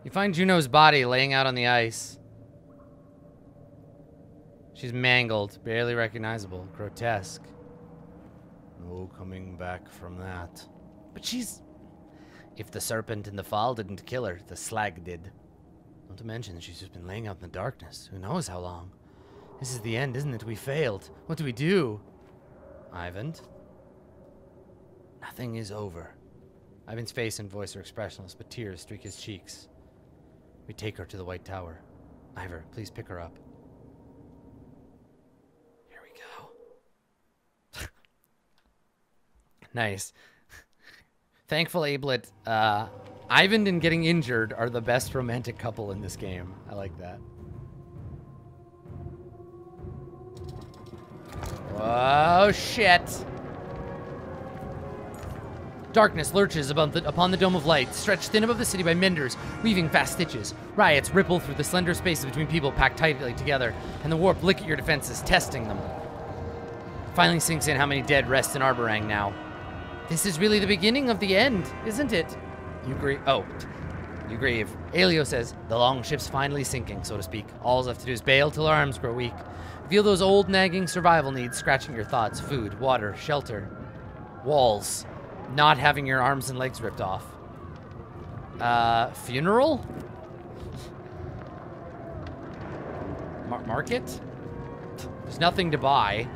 You find Juno's body laying out on the ice. She's mangled, barely recognizable, grotesque. No coming back from that. But she's... If the serpent in the fall didn't kill her, the slag did. Not to mention that she's just been laying out in the darkness. Who knows how long? This is the end, isn't it? We failed. What do we do? Ivan? Nothing is over. Ivan's face and voice are expressionless, but tears streak his cheeks. We take her to the White Tower. Ivor, please pick her up. Here we go. Nice. Thankful Ablet, Ivan and getting injured are the best romantic couple in this game. I like that. Oh, shit. Darkness lurches upon the dome of light, stretched thin above the city by menders, weaving fast stitches. Riots ripple through the slender spaces between people packed tightly together, and the warp lick at your defenses, testing them. Finally sinks in how many dead rest in Arborang now. This is really the beginning of the end, isn't it? You grieve. Oh, you grieve. Aelio says, the long ship's finally sinking, so to speak. All left to do is bail till our arms grow weak. Feel those old nagging survival needs scratching your thoughts. Food, water, shelter, walls. Not having your arms and legs ripped off. Funeral? Market? There's nothing to buy.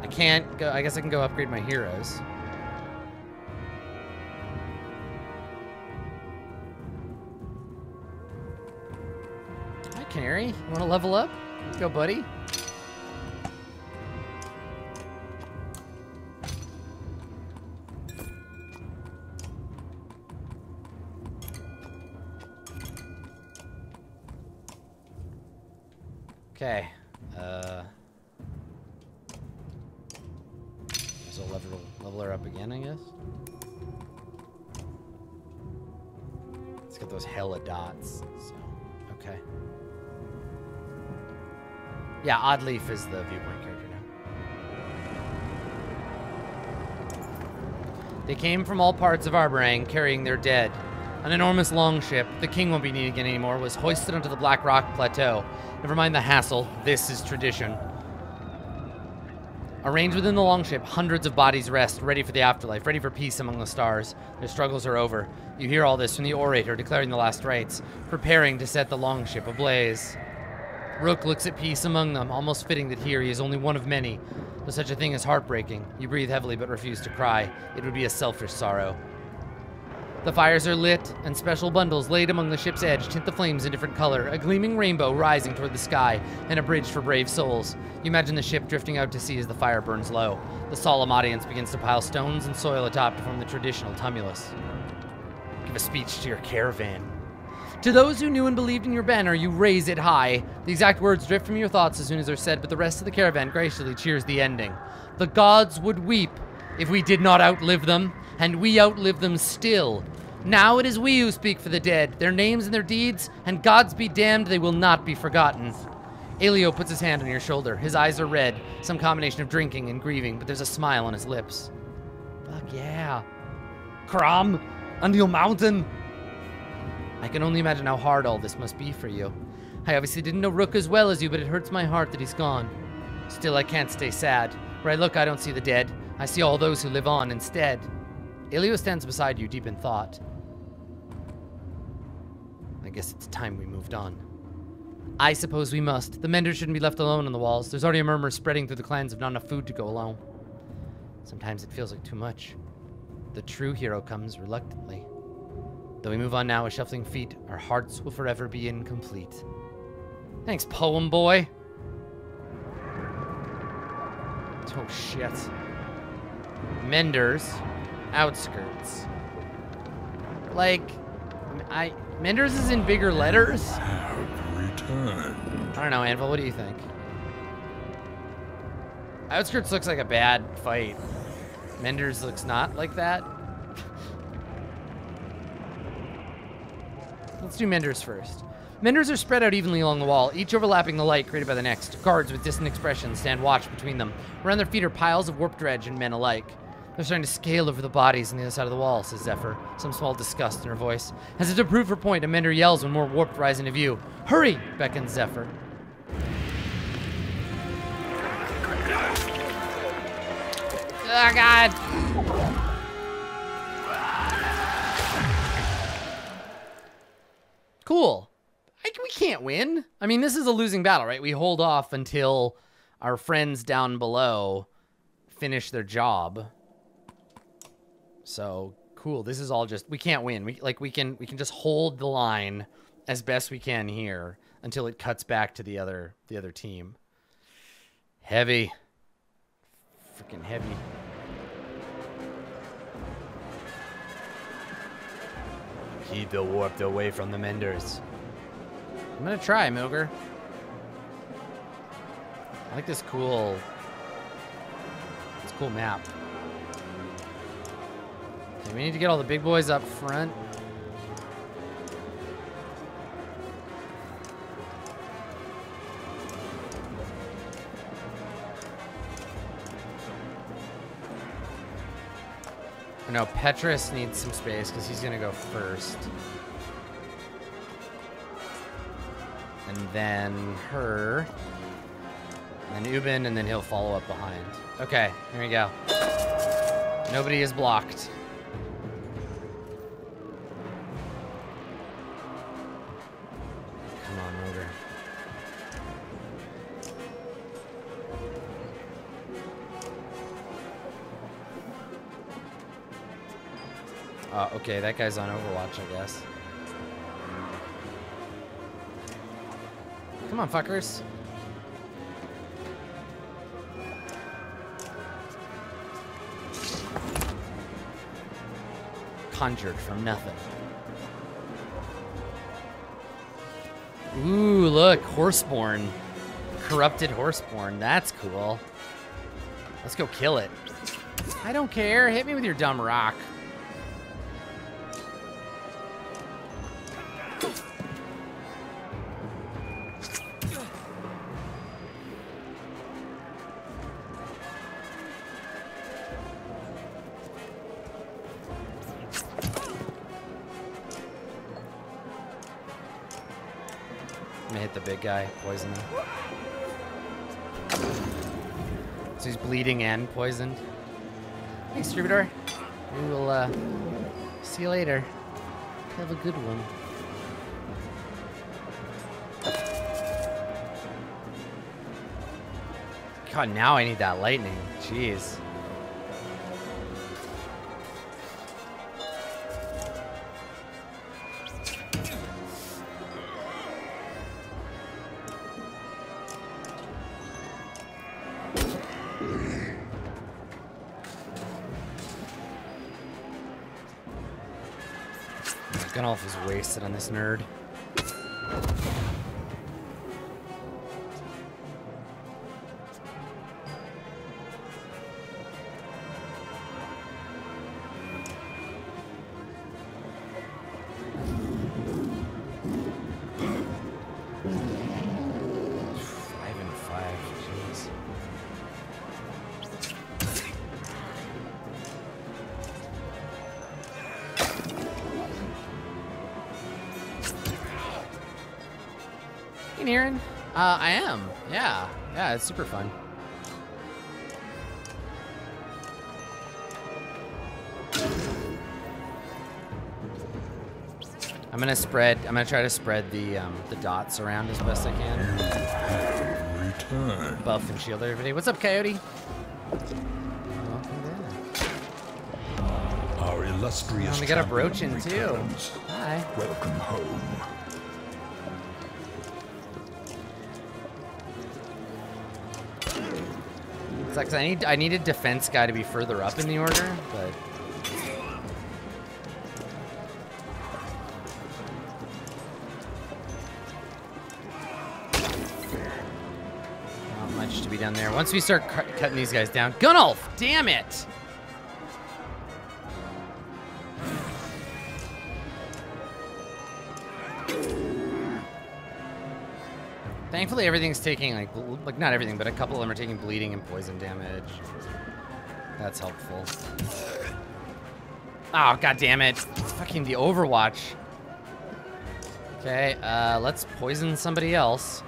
I can't go. I guess I can go upgrade my heroes. Hi, Canary. You want to level up? Let's go, buddy. Okay. So level her up again, I guess. Let's get those hella dots. So, okay. Yeah, Oddleaf is the viewpoint character now. They came from all parts of Arborang carrying their dead. An enormous longship, the king won't be needed again anymore, was hoisted onto the Black Rock Plateau. Never mind the hassle, this is tradition. Arranged within the longship, hundreds of bodies rest, ready for the afterlife, ready for peace among the stars. Their struggles are over. You hear all this from the orator declaring the last rites, preparing to set the longship ablaze. Rook looks at peace among them, almost fitting that here he is only one of many. Though such a thing is heartbreaking. You breathe heavily but refuse to cry. It would be a selfish sorrow. The fires are lit, and special bundles laid among the ship's edge tint the flames in different color, a gleaming rainbow rising toward the sky, and a bridge for brave souls. You imagine the ship drifting out to sea as the fire burns low. The solemn audience begins to pile stones and soil atop to form the traditional tumulus. Give a speech to your caravan. To those who knew and believed in your banner, you raise it high. The exact words drift from your thoughts as soon as they're said, but the rest of the caravan graciously cheers the ending. The gods would weep if we did not outlive them, and we outlive them still. Now it is we who speak for the dead, their names and their deeds, and gods be damned, they will not be forgotten. Aelio puts his hand on your shoulder. His eyes are red, some combination of drinking and grieving, but there's a smile on his lips. Fuck yeah. Crom, Undeal Mountain. I can only imagine how hard all this must be for you. I obviously didn't know Rook as well as you, but it hurts my heart that he's gone. Still, I can't stay sad. Where I look, I don't see the dead. I see all those who live on instead. Aelio stands beside you, deep in thought. I guess it's time we moved on. I suppose we must. The menders shouldn't be left alone on the walls. There's already a murmur spreading through the clans of not enough food to go alone. Sometimes it feels like too much. The true hero comes reluctantly. Though we move on now with shuffling feet, our hearts will forever be incomplete. Thanks, poem boy. Oh, shit. Menders. Outskirts. Like, Menders is in bigger letters? Have returned. I don't know, Anvil, what do you think? Outskirts looks like a bad fight. Menders looks not like that. Let's do Menders first. Menders are spread out evenly along the wall, each overlapping the light created by the next. Guards with distant expressions stand watch between them. Around their feet are piles of warped dredge and men alike. They're starting to scale over the bodies on the other side of the wall, says Zephyr, some small disgust in her voice. As if to prove her point, Amender yells when more warp rise into view. Hurry, beckons Zephyr. Oh, God. Cool. We can't win. I mean, this is a losing battle, right? We hold off until our friends down below finish their job. So, cool. This is all just... We can't win. We can just hold the line as best we can here until it cuts back to the other team. Heavy. Freaking heavy. Keep the warp away from the Menders. I'm gonna try, Milger. I like this cool map. Okay, we need to get all the big boys up front. No, Petrus needs some space because he's gonna go first. And then her. And then Ubin, and then he'll follow up behind. Okay, here we go. Nobody is blocked. Come on, Motor. Okay, that guy's on Overwatch, I guess. Come on, fuckers. Conjured from nothing. Ooh, look, Horseborn. Corrupted Horseborn. That's cool. Let's go kill it. I don't care. Hit me with your dumb rock. Big guy, poison him. So he's bleeding and poisoned. Thanks, Troubadour. We will see you later. Have a good one. God, now I need that lightning. Jeez. Gunolf is wasted on this nerd. Aaron? I am. Yeah. Yeah, it's super fun. I'm gonna try to spread the dots around as best I can. Return. Buff and shield everybody. What's up, Coyote? Our illustrious we got a brooch in too. returns. Hi. Welcome home. Sucks. I need a defense guy to be further up in the order, but not much to be done there. Once we start cutting these guys down, Gunolf, damn it! Thankfully, everything's taking like not everything, but a couple of them are taking bleeding and poison damage. That's helpful. Oh, god damn it. It's fucking the Overwatch. Okay, let's poison somebody else.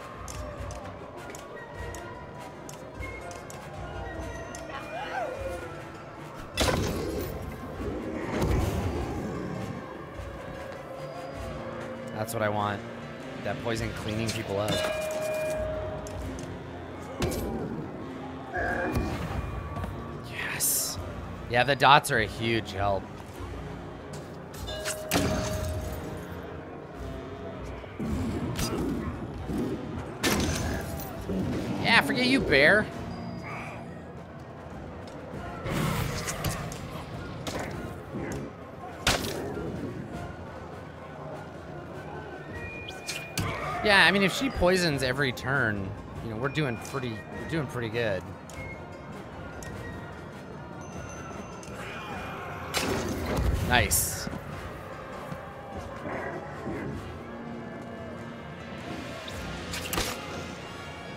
That's what I want. That poison cleaning people up. Yes. Yeah, the dots are a huge help. Yeah, forget you, bear. Yeah, I mean, if she poisons every turn, you know, we're doing pretty good. Nice.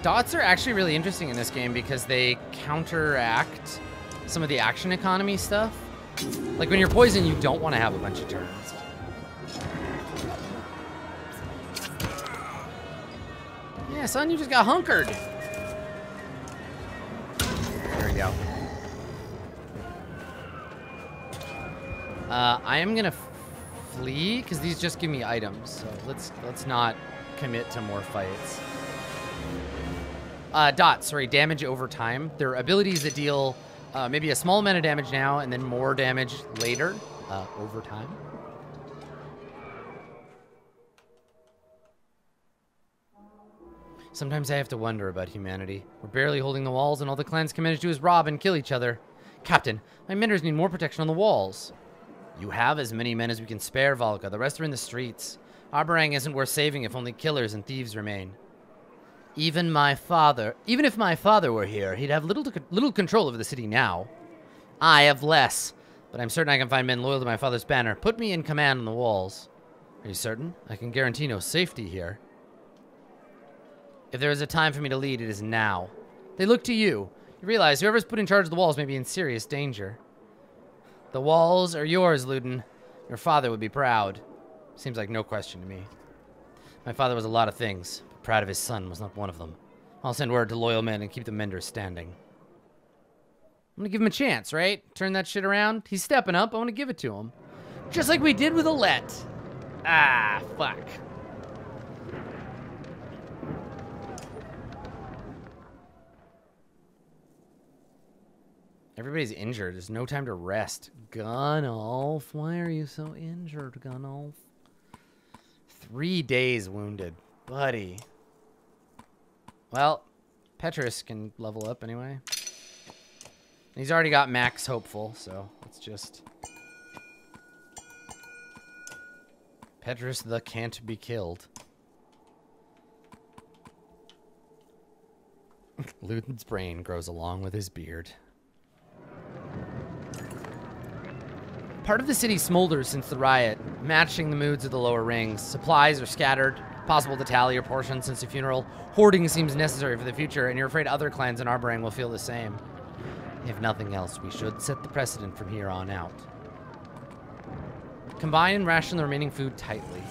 Dots are actually really interesting in this game because they counteract some of the action economy stuff. Like when you're poisoned, you don't want to have a bunch of turns. Yeah, son, you just got hunkered. There we go. I am gonna flee because these just give me items. So let's not commit to more fights. Dots, sorry, damage over time. They're abilities that deal maybe a small amount of damage now and then more damage later over time. Sometimes I have to wonder about humanity. We're barely holding the walls and all the clans can manage to do is rob and kill each other. Captain, my menders need more protection on the walls. You have as many men as we can spare, Valka. The rest are in the streets. Arborang isn't worth saving if only killers and thieves remain. Even if my father were here, he'd have little control over the city now. I have less, but I'm certain I can find men loyal to my father's banner. Put me in command on the walls. Are you certain? I can guarantee no safety here. If there is a time for me to lead, it is now. They look to you. You realize whoever's put in charge of the walls may be in serious danger. The walls are yours, Luden. Your father would be proud. Seems like no question to me. My father was a lot of things, but proud of his son was not one of them. I'll send word to loyal men and keep the menders standing. I'm gonna give him a chance, right? Turn that shit around. He's stepping up. I want to give it to him. Just like we did with Alette. Ah, fuck. Everybody's injured. There's no time to rest. Gunnulf, why are you so injured, Gunnulf? 3 days wounded. Buddy. Well, Petrus can level up anyway. He's already got max hopeful, so let's just... Petrus the can't be killed. Luden's brain grows along with his beard. Part of the city smolders since the riot, matching the moods of the lower rings. Supplies are scattered, possible to tally your portions since the funeral. Hoarding seems necessary for the future, and you're afraid other clans in Arborang will feel the same. If nothing else, we should set the precedent from here on out. Combine and ration the remaining food tightly.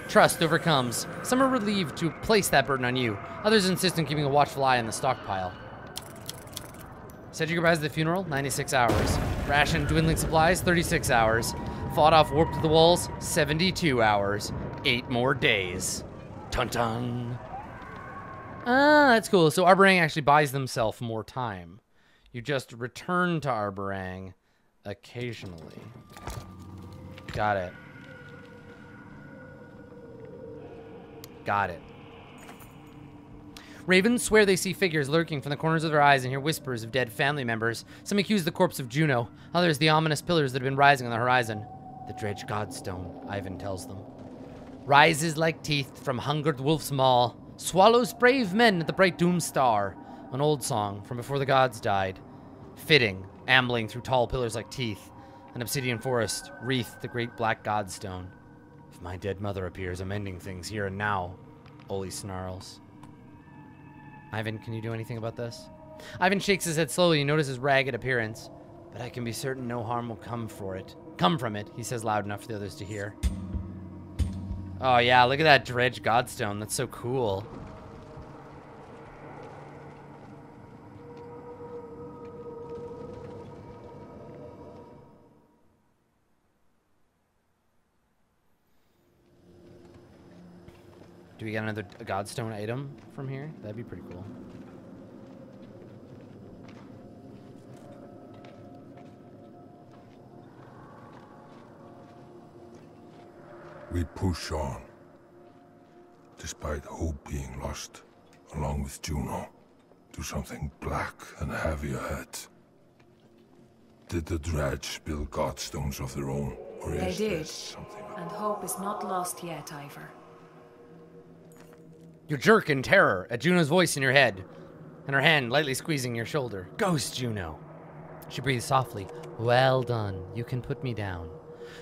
Trust overcomes. Some are relieved to place that burden on you. Others insist on keeping a watchful eye on the stockpile. Said your goodbyes at the funeral, 96 hours. Ration dwindling supplies, 36 hours. Fought off warp to the walls, 72 hours. 8 more days. Dun-dun. Ah, that's cool. So Arborang actually buys themselves more time. You just return to Arborang occasionally. Got it. Got it. Ravens swear they see figures lurking from the corners of their eyes and hear whispers of dead family members. Some accuse the corpse of Juno, others the ominous pillars that have been rising on the horizon. The dredged godstone, Ivan tells them. Rises like teeth from hungered wolf's maw, swallows brave men at the bright doom star. An old song from before the gods died. Fitting, ambling through tall pillars like teeth. An obsidian forest wreathed the great black godstone. If my dead mother appears amending things here and now, Oli snarls. Ivan, can you do anything about this? Ivan shakes his head slowly and notices his ragged appearance. But I can be certain no harm will come from it, he says loud enough for the others to hear. Oh yeah, look at that dredge godstone. That's so cool. Do we get another godstone item from here? That'd be pretty cool. We push on, despite hope being lost, along with Juno, to something black and heavy ahead. Did the dredge build godstones of their own, or They is did, this something? and hope is not lost yet, Ivor. You jerk in terror at Juno's voice in your head, and her hand lightly squeezing your shoulder. Ghost, Juno. She breathes softly. Well done. You can put me down.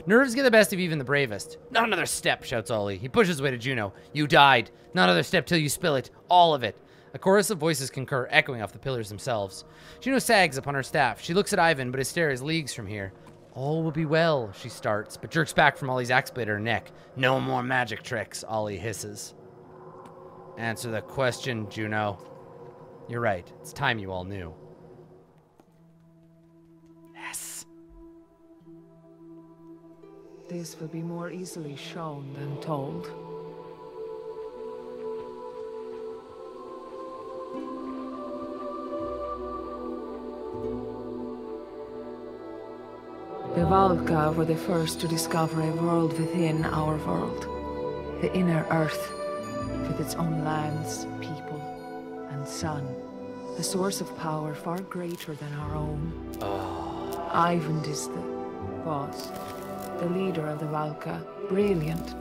Nerves get the best of even the bravest. Not another step, shouts Ollie. He pushes his way to Juno. You died. Not another step till you spill it. All of it. A chorus of voices concur, echoing off the pillars themselves. Juno sags upon her staff. She looks at Ivan, but his stare is leagues from here. All will be well, she starts, but jerks back from Ollie's axe blade at her neck. No more magic tricks, Ollie hisses. Answer the question, Juno. You're right. It's time you all knew. Yes. This will be more easily shown than told. The Valka were the first to discover a world within our world. The inner earth, with its own lands, people, and sun. A source of power far greater than our own. Ivan is the boss, the leader of the Valka, brilliant,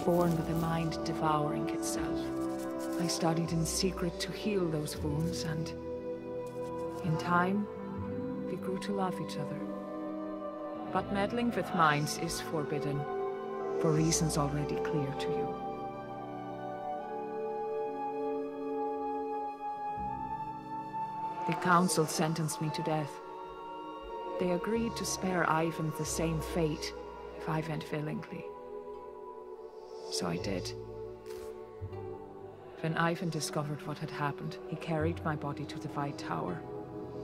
born with a mind devouring itself. I studied in secret to heal those wounds, and in time, we grew to love each other. But meddling with minds is forbidden, for reasons already clear to you. The council sentenced me to death. They agreed to spare Ivan the same fate if I went willingly. So I did. When Ivan discovered what had happened, he carried my body to the White Tower.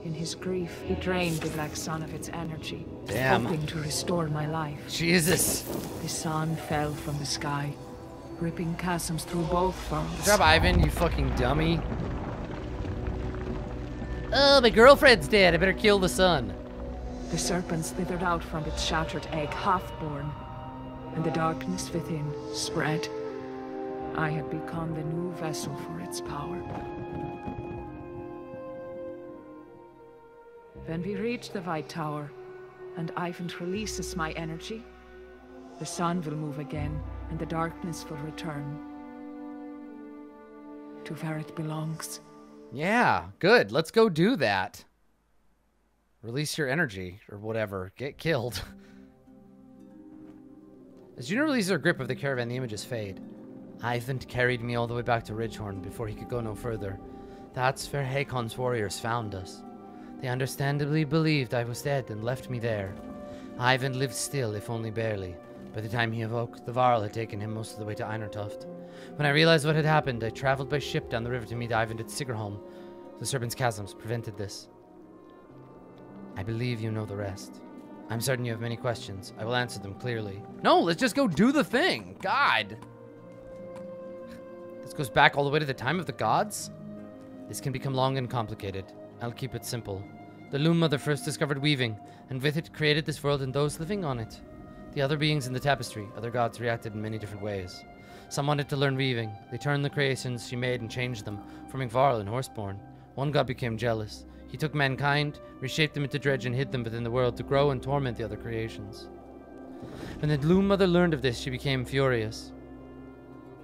In his grief, he drained the black sun of its energy, hoping to restore my life. Jesus. The sun fell from the sky, ripping chasms through both worlds. Good job, Ivan, you fucking dummy. Oh, my girlfriend's dead. I better kill the sun. The serpent slithered out from its shattered egg, half-born, and the darkness within spread. I had become the new vessel for its power. When we reach the White Tower, and Ivan releases my energy, the sun will move again, and the darkness will return to where it belongs. Yeah, good. Let's go do that. Release your energy, or whatever. Get killed. As Juno releases her grip of the caravan, the images fade. Ivan carried me all the way back to Ridgehorn before he could go no further. That's where Hakon's warriors found us. They understandably believed I was dead and left me there. Ivan lived still, if only barely. By the time he awoke, the Varl had taken him most of the way to Einertoft. When I realized what had happened, I traveled by ship down the river to meet Ivan at Sigerholm. The Serpent's Chasms prevented this. I believe you know the rest. I'm certain you have many questions. I will answer them clearly. No, let's just go do the thing. God. This goes back all the way to the time of the gods? This can become long and complicated. I'll keep it simple. The Loom Mother first discovered weaving, and with it created this world and those living on it. The other beings in the tapestry, other gods, reacted in many different ways. Some wanted to learn weaving. They turned the creations she made and changed them, forming Varl and Horseborn. One god became jealous. He took mankind, reshaped them into dredge, and hid them within the world to grow and torment the other creations. When the Loom Mother learned of this, she became furious.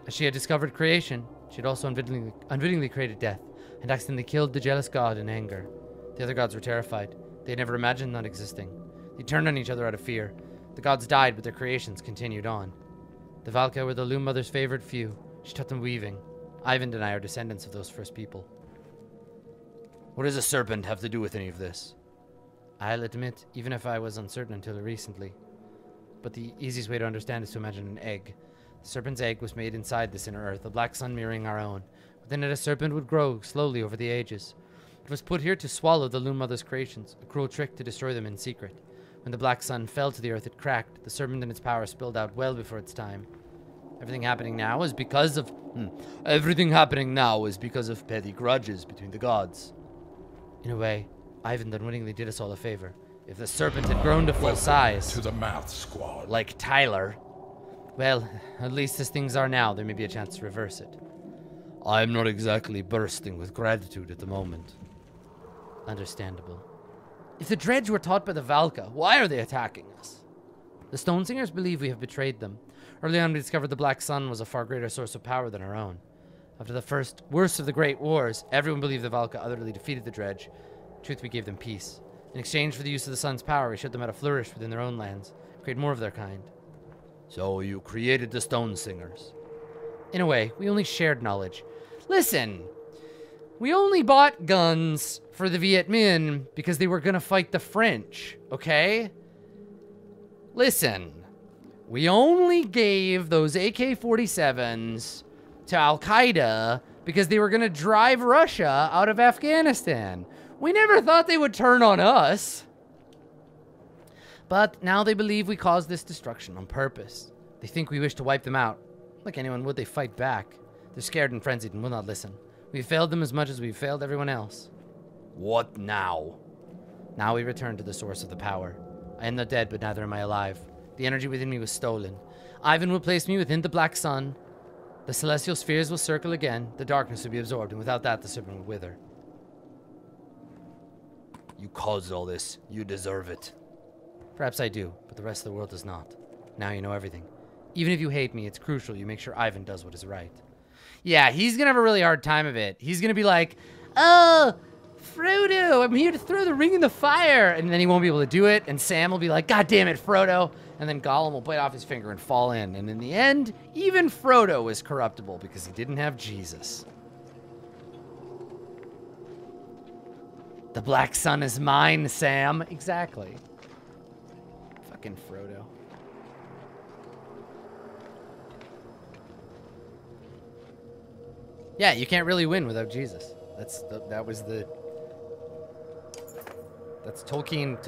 As she had discovered creation, she had also unwittingly created death, and accidentally killed the jealous god in anger. The other gods were terrified. They had never imagined not existing. They turned on each other out of fear. The gods died, but their creations continued on. The Valka were the Loom Mother's favored few. She taught them weaving. Ivan and I are descendants of those first people. What does a serpent have to do with any of this? I'll admit, even if I was uncertain until recently. But the easiest way to understand is to imagine an egg. The serpent's egg was made inside this inner earth, the black sun mirroring our own. Within it, a serpent would grow slowly over the ages. It was put here to swallow the Loon Mother's creations, a cruel trick to destroy them in secret. When the black sun fell to the earth, it cracked. The serpent and its power spilled out well before its time. Everything happening now is because of petty grudges between the gods. In a way, Ivan unwittingly did us all a favor. If the serpent had grown to full size, to the math squad. like Tyler, well, at least as things are now, there may be a chance to reverse it. I'm not exactly bursting with gratitude at the moment. Understandable. If the Dredge were taught by the Valka, why are they attacking us? The Stone Singers believe we have betrayed them. Early on, we discovered the Black Sun was a far greater source of power than our own. After the worst of the Great Wars, everyone believed the Valka utterly defeated the Dredge. In truth, we gave them peace. In exchange for the use of the Sun's power, we showed them how to flourish within their own lands, create more of their kind. So you created the Stone Singers. In a way, we only shared knowledge. Listen, we only bought guns for the Viet Minh because they were gonna fight the French, okay? Listen, we only gave those AK-47s to Al-Qaeda because they were gonna drive Russia out of Afghanistan. We never thought they would turn on us. But now they believe we caused this destruction on purpose. They think we wish to wipe them out. Like anyone would, they fight back. They're scared and frenzied and will not listen. We failed them as much as we failed everyone else. What now? Now we return to the source of the power. I am not dead, but neither am I alive. The energy within me was stolen. Ivan will place me within the Black Sun. The celestial spheres will circle again. The darkness will be absorbed, and without that, the serpent will wither. You caused all this. You deserve it. Perhaps I do, but the rest of the world does not. Now you know everything. Even if you hate me, it's crucial you make sure Ivan does what is right. Yeah, he's gonna have a really hard time of it. He's gonna be like, oh, Frodo, I'm here to throw the ring in the fire. And then he won't be able to do it. And Sam will be like, God damn it, Frodo. And then Gollum will bite off his finger and fall in. And in the end, even Frodo is corruptible because he didn't have Jesus. The Black Sun is mine, Sam. Exactly. Fucking Frodo. Yeah, you can't really win without Jesus. That's Tolkien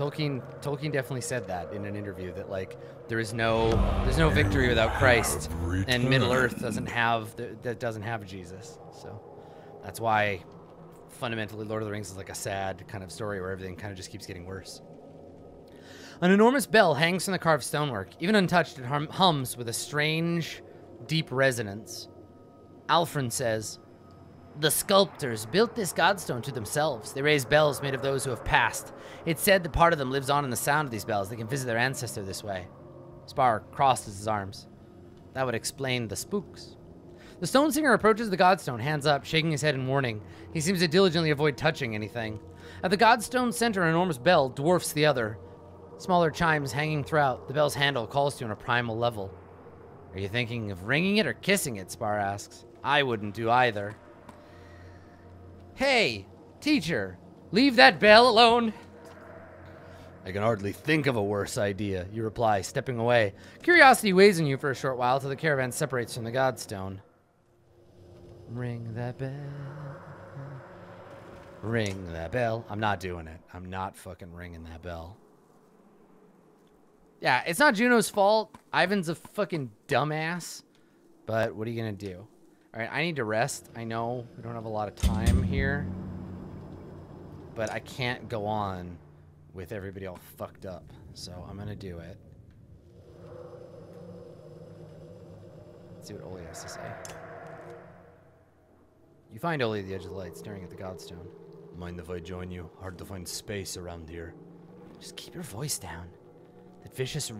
definitely said that in an interview, that like there's no victory without Christ, and Middle Earth doesn't have Jesus. So that's why fundamentally Lord of the Rings is like a sad kind of story where everything kind of just keeps getting worse. An enormous bell hangs from the carved stonework. Even untouched, it hums with a strange, deep resonance. Alfred says, the sculptors built this godstone to themselves. They raise bells made of those who have passed. It's said that part of them lives on in the sound of these bells. They can visit their ancestor this way. Spar crosses his arms. That would explain the spooks. The stone singer approaches the godstone, hands up, shaking his head in warning. He seems to diligently avoid touching anything. At the godstone's center, an enormous bell dwarfs the other. Smaller chimes hanging throughout. The bell's handle calls to you on a primal level. Are you thinking of ringing it or kissing it? Spar asks. I wouldn't do either. Hey, teacher, leave that bell alone. I can hardly think of a worse idea, you reply, stepping away. Curiosity weighs on you for a short while till the caravan separates from the godstone. Ring that bell. Ring that bell. I'm not doing it. I'm not fucking ringing that bell. Yeah, it's not Juno's fault. Ivan's a fucking dumbass. But what are you gonna do? Alright, I need to rest. I know we don't have a lot of time here. But I can't go on with everybody all fucked up. So I'm gonna do it. Let's see what Oli has to say. You find Oli at the edge of the light, staring at the godstone. Mind if I join you? Hard to find space around here. Just keep your voice down. That vicious,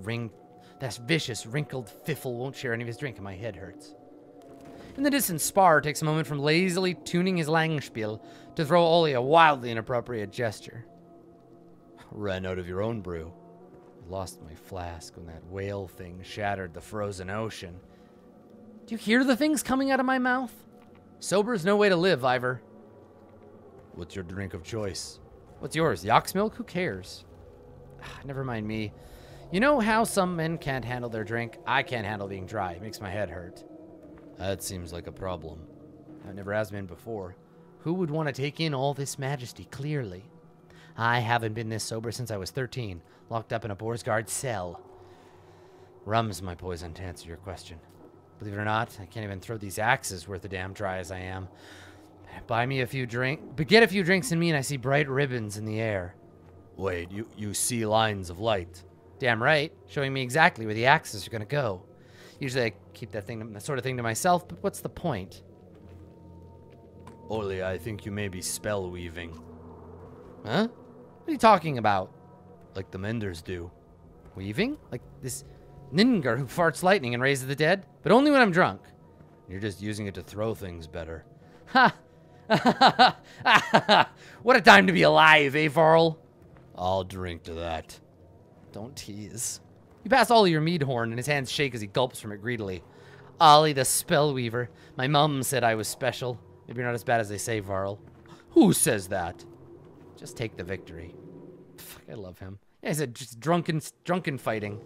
wrinkled fiffle won't share any of his drink and my head hurts. In the distance, Spar takes a moment from lazily tuning his Langspiel to throw Oli a wildly inappropriate gesture. Ran out of your own brew. Lost my flask when that whale thing shattered the frozen ocean. Do you hear the things coming out of my mouth? Sober's no way to live, Ivor. What's your drink of choice? What's yours? Yak's milk? Who cares? Never mind me. You know how some men can't handle their drink? I can't handle being dry. It makes my head hurt. That seems like a problem. It never has been before. Who would want to take in all this majesty, clearly? I haven't been this sober since I was 13, locked up in a Borsgard cell. Rum's my poison, to answer your question. Believe it or not, I can't even throw these axes worth a damn dry as I am. Buy me a few drinks, but get a few drinks in me and I see bright ribbons in the air. Wait, you see lines of light? Damn right, showing me exactly where the axes are gonna go. Usually I keep that sort of thing to myself, but what's the point? Oli, I think you may be spell weaving. Huh? What are you talking about? Like the Menders do. Weaving? Like this Ningar who farts lightning and raises the dead? But only when I'm drunk. You're just using it to throw things better. Ha! What a time to be alive, eh, Varl? I'll drink to that. Don't tease. You pass Ollie your mead horn, and his hands shake as he gulps from it greedily. Ollie the Spellweaver. My mum said I was special. Maybe you're not as bad as they say, Varl. Who says that? Just take the victory. Fuck, I love him. Yeah, he said just drunken fighting.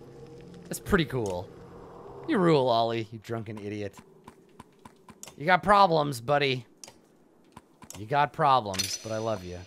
That's pretty cool. You rule, Ollie, you drunken idiot. You got problems, buddy. You got problems, but I love you.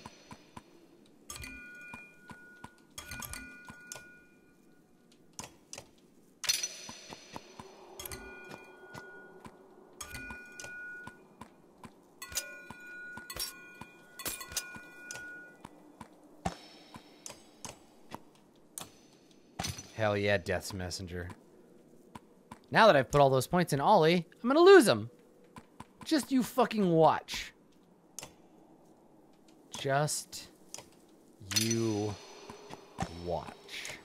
Hell yeah, Death's Messenger. Now that I've put all those points in Ollie, I'm gonna lose them. Just you fucking watch. Just you watch.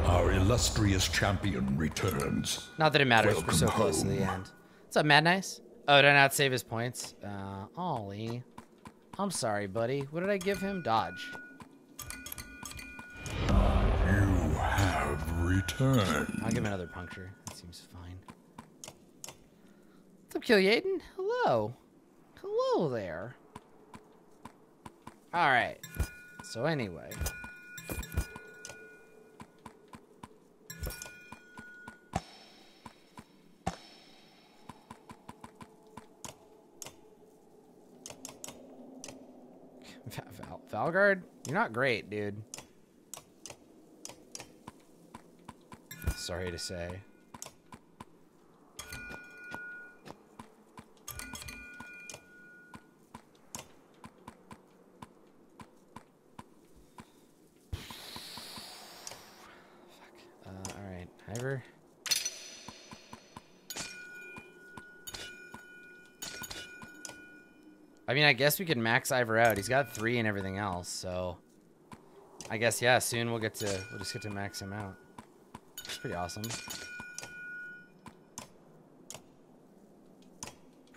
Our illustrious champion returns. Not that it matters, Welcome we're so close to the home. end. What's up, Mad Nice? Oh, did I not save his points? Ollie. I'm sorry, buddy. What did I give him? Dodge. You have returned. I'll give him another puncture. That seems fine. What's up, Killiaden? Hello. Hello there. Alright. So anyway. Valgard? You're not great, dude. Sorry to say. Fuck. Alright. Ivor. I mean, I guess we could max Ivor out. He's got 3 and everything else, so... I guess, yeah, soon we'll just get to max him out. It's pretty awesome.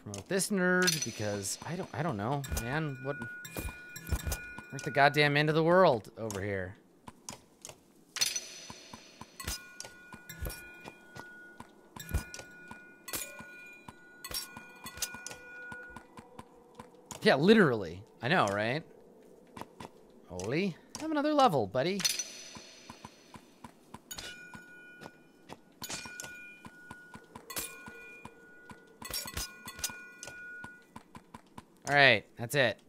Promote this nerd because I don't know, man. What? We're at the goddamn end of the world over here. Yeah, literally. I know, right? Holy, have another level, buddy. All right, that's it.